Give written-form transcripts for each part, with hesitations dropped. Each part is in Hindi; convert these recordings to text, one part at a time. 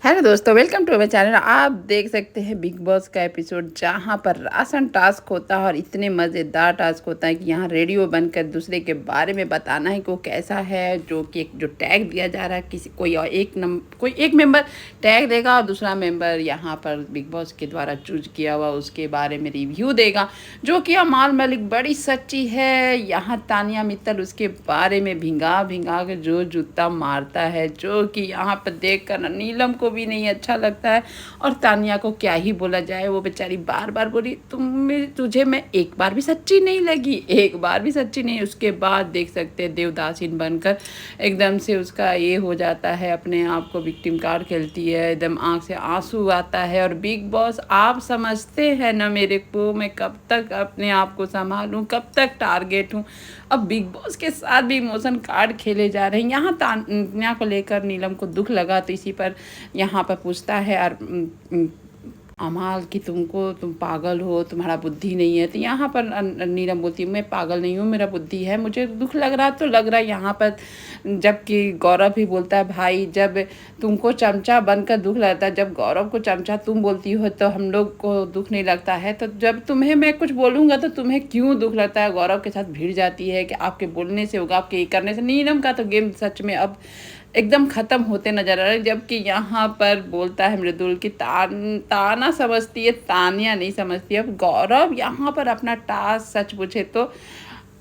हेलो दोस्तों, वेलकम टू अवर चैनल। आप देख सकते हैं बिग बॉस का एपिसोड जहां पर राशन टास्क होता है और इतने मज़ेदार टास्क होता है कि यहाँ रेडियो बनकर दूसरे के बारे में बताना है कि वो कैसा है। जो कि जो टैग दिया जा रहा है, किसी कोई एक मेंबर टैग देगा और दूसरा मेंबर यहाँ पर बिग बॉस के द्वारा चूज किया हुआ उसके बारे में रिव्यू देगा, जो कि अमाल मलिक बड़ी सच्ची है। यहाँ तानिया मित्तल उसके बारे में भिंगा भिंगा के जो जूता मारता है, जो कि यहाँ पर देख कर नीलम को भी नहीं अच्छा लगता है। और तानिया को क्या ही बोला जाए, वो बेचारी बार बार बोली तुझे मैं एक बार भी सच्ची नहीं लगी, एक बार भी सच्ची नहीं। उसके बाद देख सकते हैं देवदासीन बनकर एकदम से उसका ये हो जाता है, अपने आप को विक्टिम कार्ड खेलती है, एकदम आंख से आंसू आता है। और बिग बॉस आप समझते हैं ना मेरे को, मैं कब तक अपने आप को संभालूं, कब तक टारगेट हूं। अब बिग बॉस के साथ भी इमोशन कार्ड खेले जा रहे हैं। यहाँ तान्या को लेकर नीलम को दुख लगा तो इसी पर यहाँ पर पूछता है और अमाल कि तुम पागल हो, तुम्हारा बुद्धि नहीं है। तो यहाँ पर नीलम बोलती है मैं पागल नहीं हूँ, मेरा बुद्धि है, मुझे दुख लग रहा तो लग रहा है। यहाँ पर जबकि गौरव भी बोलता है भाई जब तुमको चमचा बनकर दुख लगता है, जब गौरव को चमचा तुम बोलती हो तो हम लोग को दुख नहीं लगता है, तो जब तुम्हें मैं कुछ बोलूँगा तो तुम्हें क्यों दुख लगता है। गौरव के साथ भिड़ जाती है कि आपके बोलने से होगा, आपके ये करने से। नीलम का तो गेम सच में अब एकदम ख़त्म होते नजर आ रहे हैं। जबकि यहाँ पर बोलता है मृदुल की ताना समझती है, तानिया नहीं समझती। अब गौरव यहाँ पर अपना टास्क सच पूछे तो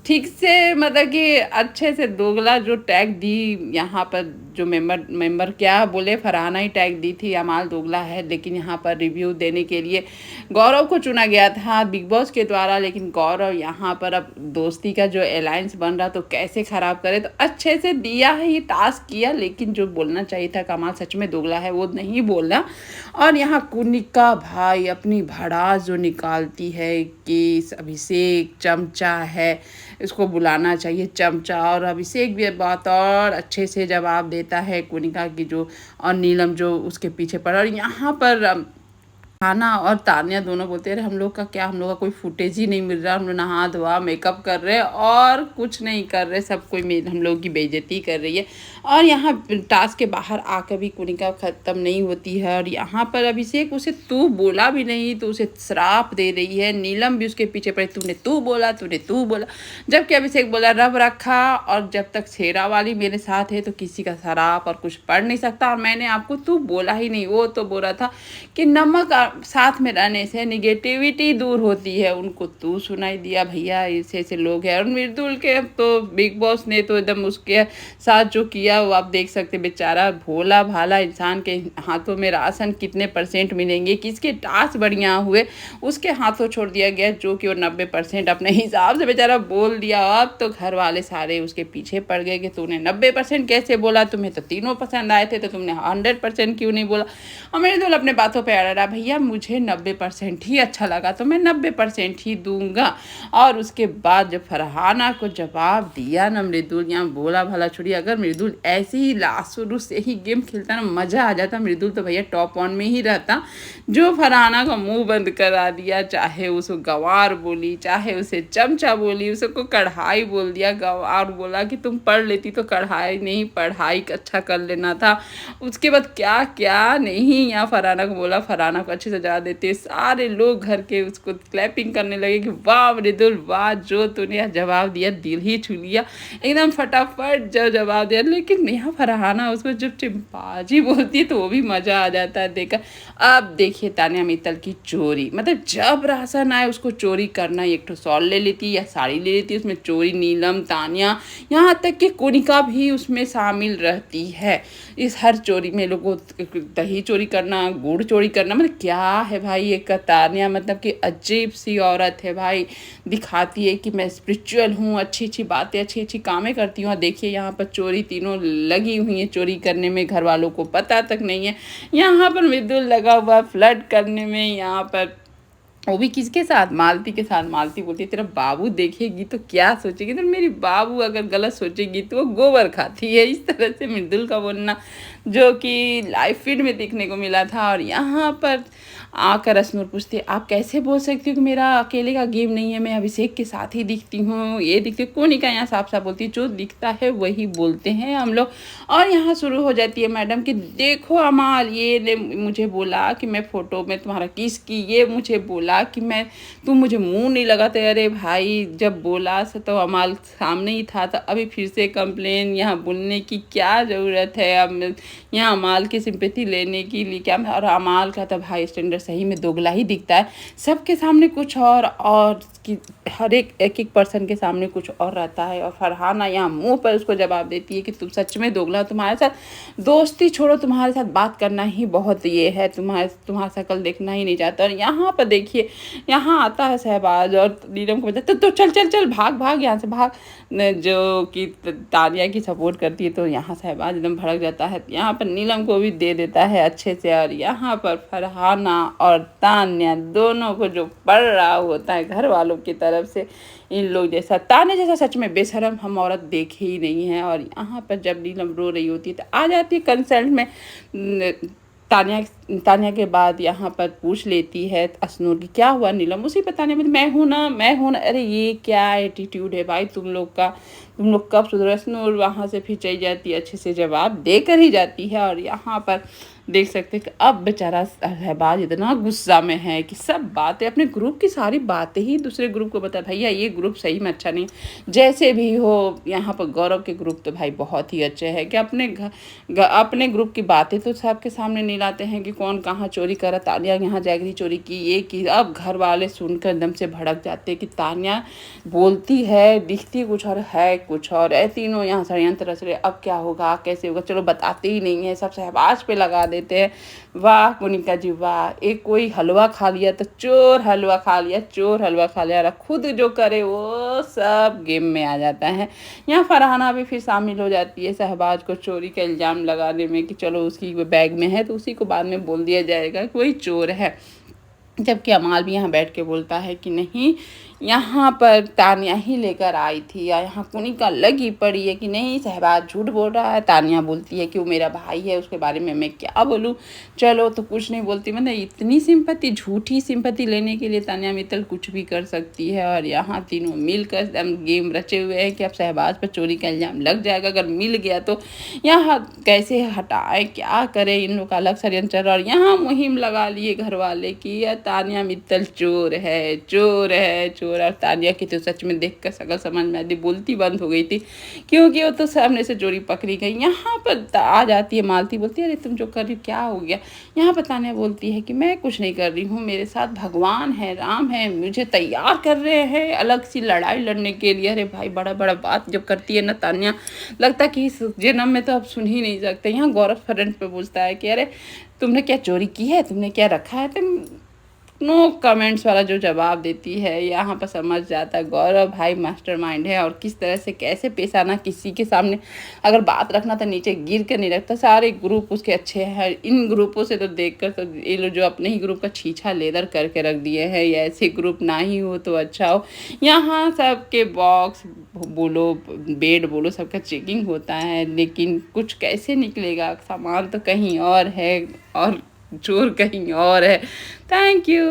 ठीक से, मतलब कि अच्छे से दोगला जो टैग दी यहाँ पर, जो मेंबर क्या बोले, फरहाना ही टैग दी थी, अमाल दोगला है। लेकिन यहाँ पर रिव्यू देने के लिए गौरव को चुना गया था बिग बॉस के द्वारा। लेकिन गौरव यहाँ पर अब दोस्ती का जो अलायंस बन रहा तो कैसे ख़राब करे, तो अच्छे से दिया है, ये टास्क किया। लेकिन जो बोलना चाहिए था कमाल सच में दोगला है, वो नहीं बोला। और यहाँ कुनिका भाई अपनी भड़ास जो निकालती है कि अभिषेक चमचा है, इसको बुलाना चाहिए चमचा। और अभिषेक भी बात और अच्छे से जवाब देता है कुनिका की जो, और नीलम जो उसके पीछे पड़ा। और यहाँ पर खाना और तानिया दोनों बोलते हैं हम लोग का क्या, हम लोग का कोई फुटेज ही नहीं मिल रहा, हम लोग नहा धोआ मेकअप कर रहे हैं और कुछ नहीं कर रहे, सब कोई हम लोग की बेइज्जती कर रही है। और यहाँ टास्क के बाहर आकर भी कुनिका ख़त्म नहीं होती है। और यहाँ पर अभिषेक उसे तू बोला भी नहीं तो उसे श्राप दे रही है। नीलम भी उसके पीछे पड़ी, तूने तू बोला। जबकि अभिषेक बोला रब रखा, और जब तक शेरा वाली मेरे साथ है तो किसी का श्राप और कुछ पढ़ नहीं सकता। और मैंने आपको तू बोला ही नहीं, वो तो बोला था कि नमक साथ में रहने से निगेटिविटी दूर होती है, उनको तू सुनाई दिया। भैया ऐसे ऐसे लोग हैं। और मृदुल के तो बिग बॉस ने तो एकदम उसके साथ जो किया वो आप देख सकते, बेचारा भोला भाला इंसान के हाथों में राशन कितने % मिलेंगे, किसके टास्क बढ़िया हुए उसके हाथों छोड़ दिया गया, जो कि वो 90% अपने हिसाब से बेचारा बोल दिया। अब तो घर वाले सारे उसके पीछे पड़ गए कि तूने 90% कैसे बोला, तुम्हें तो तीनों पसंद आए थे तो तुमने 100% क्यों नहीं बोला। और मृदुल अपने बातों पर अड़ा रहा, भैया मुझे 90% ही अच्छा लगा तो मैं 90% ही दूंगा। और उसके बाद जब फरहाना को जवाब दिया ना मृदुल, यहाँ बोला भला छोड़ी, अगर मृदुल ऐसे ही लास्ट शुरू से ही गेम खेलता ना मज़ा आ जाता, मृदुल तो भैया टॉप 1 में ही रहता। जो फरहाना का मुंह बंद करा दिया, चाहे उसको गंवार बोली, चाहे उसे चमचा बोली, उसको कढ़ाई बोल दिया। गंवार बोला कि तुम पढ़ लेती तो कढ़ाई नहीं, पढ़ाई अच्छा कर लेना था। उसके बाद क्या क्या नहीं यहाँ फरहाना को बोला, फरहाना को अच्छे से जवाब देते सारे लोग घर के उसको क्लैपिंग करने लगे कि वाह मृदुल वाह, जो तूने जवाब दिया दिल ही छू लिया, एकदम फटाफट जो जवाब दिया। लेकिन यहाँ फरहाना उसको जब चिंपाजी बोलती है तो वो भी मज़ा आ जाता है देखकर। अब देखिए तानिया मित्तल की चोरी, मतलब जब राशन आए उसको चोरी करना, एक तो शॉल ले लेती या साड़ी ले लेती, उसमें चोरी नीलम तानिया यहाँ तक कि कोनिका भी उसमें शामिल रहती है। इस हर चोरी में लोगों दही चोरी करना, गुड़ चोरी करना, मतलब क्या है भाई ये तानिया, मतलब कि अजीब सी औरत है भाई। दिखाती है कि मैं स्पिरिचुअल हूँ, अच्छी अच्छी बातें अच्छी अच्छी कामें करती हूँ। देखिए यहाँ पर चोरी तीनों लगी हुई हैं चोरी करने में, घर वालों को पता तक नहीं है। यहाँ पर मृदुल लगा हुआ फ्लर्ट करने में, यहाँ पर वो भी किसके साथ, मालती के साथ। मालती बोलती है तेरा बाबू देखेगी तो क्या सोचेगी, तो मेरी बाबू अगर गलत सोचेगी तो वो गोबर खाती है। इस तरह से मृदुल का बोलना जो कि लाइव फीड में देखने को मिला था। और यहाँ पर आकर असनूर पूछती है, आप कैसे बोल सकती हो कि मेरा अकेले का गेम नहीं है, मैं अभिषेक के साथ ही दिखती हूँ, ये दिखती है। कोनिका यहाँ साफ साफ बोलती है, जो दिखता है वही बोलते हैं हम लोग। और यहाँ शुरू हो जाती है मैडम कि देखो अमाल, ये ने मुझे बोला कि मैं फ़ोटो में तुम्हारा किस की, ये मुझे बोला कि मैं तुम मुझे मुंह नहीं लगाते। अरे भाई, जब बोला तो अमाल सामने ही था, तो अभी फिर से कंप्लेन यहाँ बोलने की क्या ज़रूरत है। अब यहाँ अमाल की सिंपैथी लेने के लिए क्या। और अमाल का तो भाई स्टैंडर्ड सही में दोगला ही दिखता है, सबके सामने कुछ और कि हर एक पर्सन के सामने कुछ और रहता है। और फरहाना यहाँ मुंह पर उसको जवाब देती है कि तुम सच में दोगला, तुम्हारे साथ दोस्ती छोड़ो, तुम्हारे साथ बात करना ही बहुत ये है, तुम्हारा शक्ल देखना ही नहीं चाहता। और यहाँ पर देखिए, यहाँ आता है शहबाज और नीलम को बताता तो चल चल चल भाग भाग यहाँ से भाग, जो कि तानिया की सपोर्ट करती है। तो यहाँ शहबाज एकदम भड़क जाता है, यहाँ पर नीलम को भी दे देता है अच्छे से। और यहाँ पर फरहाना और तानिया दोनों को जो पड़ रहा होता है घर वालों की तरफ से, इन लोग जैसा तानिया जैसा सच में बेशरम हम औरत देखे ही नहीं है। और यहाँ पर जब नीलम रो रही होती है तो आ जाती है कंसल्ट में तानिया के बाद यहाँ पर पूछ लेती है असनूर की, क्या हुआ नीलम। उसी पर तानिया में मैं हूँ ना। अरे ये क्या एटीट्यूड है भाई तुम लोग का, तुम लोग कब सुधरो। असनूर वहाँ से फिर चली जाती है, अच्छे से जवाब देकर ही जाती है। और यहाँ पर देख सकते हैं कि अब बेचारा शहबाज इतना गुस्सा में है कि सब बातें, अपने ग्रुप की सारी बातें ही दूसरे ग्रुप को बता, भैया ये ग्रुप सही में अच्छा नहीं। जैसे भी हो, यहाँ पर गौरव के ग्रुप तो भाई बहुत ही अच्छे हैं कि अपने ग्रुप की बातें तो सबके सामने नहीं लाते हैं कि कौन कहाँ चोरी करा, तानिया यहाँ जैगरी चोरी की, ये की। अब घर वाले सुनकर एकदम से भड़क जाते कि तानिया बोलती है, दिखती कुछ और है कुछ और, ऐ तीनों यहाँ षड्यंत्र रच रहे। अब क्या होगा, कैसे होगा, चलो बताते ही नहीं है, सब शहबाज पे लगा देते हैं। वाह कोनिका जी वाह, एक कोई हलवा खा लिया तो चोर हलवा खा लिया, चोर हलवा खा लिया, खुद जो करे वो सब गेम में आ जाता है। यहाँ फरहाना भी फिर शामिल हो जाती है शहबाज को चोरी का इल्ज़ाम लगाने में कि चलो उसकी बैग में है तो उसी को बाद में बोल दिया जाएगा कि वही चोर है। जबकि अमाल भी यहाँ बैठ के बोलता है कि नहीं, यहाँ पर तानिया ही लेकर आई थी। या यहाँ कोनिका लगी पड़ी है कि नहीं शहबाज झूठ बोल रहा है। तानिया बोलती है कि वो मेरा भाई है, उसके बारे में मैं क्या बोलूँ। चलो तो कुछ नहीं बोलती, मतलब इतनी सिंपैथी, झूठी सिंपैथी लेने के लिए तानिया मित्तल कुछ भी कर सकती है। और यहाँ तीनों मिलकर एकदम गेम रचे हुए हैं कि अब शहबाज पर चोरी का इल्ज़ाम लग जाएगा, अगर मिल गया तो यहाँ कैसे हटाए, क्या करे, इन लोग का अलग षड्यंत्र। और यहाँ मुहिम लगा लिए घर वाले की तानिया मित्तल चोर है, चोर है, चोर। और तानिया की तो सच में देख कर शकल समझ में आती, बोलती बंद हो गई थी क्योंकि वो तो सामने से चोरी पकड़ी गई। यहाँ पर आ जाती है मालती, बोलती है अरे तुम जो कर रही हो क्या हो गया। यहाँ पर तानिया बोलती है कि मैं कुछ नहीं कर रही हूँ, मेरे साथ भगवान है, राम है, मुझे तैयार कर रहे हैं अलग सी लड़ाई लड़ने के लिए। अरे भाई बड़ा बड़ा बात जब करती है ना तानिया, लगता कि इस जन्म में तो अब सुन ही नहीं सकते। यहाँ गौरव फ्रंट पे पूछता है कि अरे तुमने क्या चोरी की है, तुमने क्या रखा है, तुम नो कमेंट्स वाला जो जवाब देती है। यहाँ पर समझ जाता है गौरव भाई मास्टरमाइंड है और किस तरह से कैसे पेश आना, किसी के सामने अगर बात रखना तो नीचे गिर कर नहीं रखता। सारे ग्रुप उसके अच्छे हैं, इन ग्रुपों से तो देखकर तो ये लोग जो अपने ही ग्रुप का छीछा लेदर करके रख दिए हैं, या ऐसे ग्रुप ना ही हो तो अच्छा हो। यहाँ सबके बॉक्स बोलो, बेड बोलो, सबका चेकिंग होता है, लेकिन कुछ कैसे निकलेगा, सामान तो कहीं और है और चोर कहीं और है। Thank you.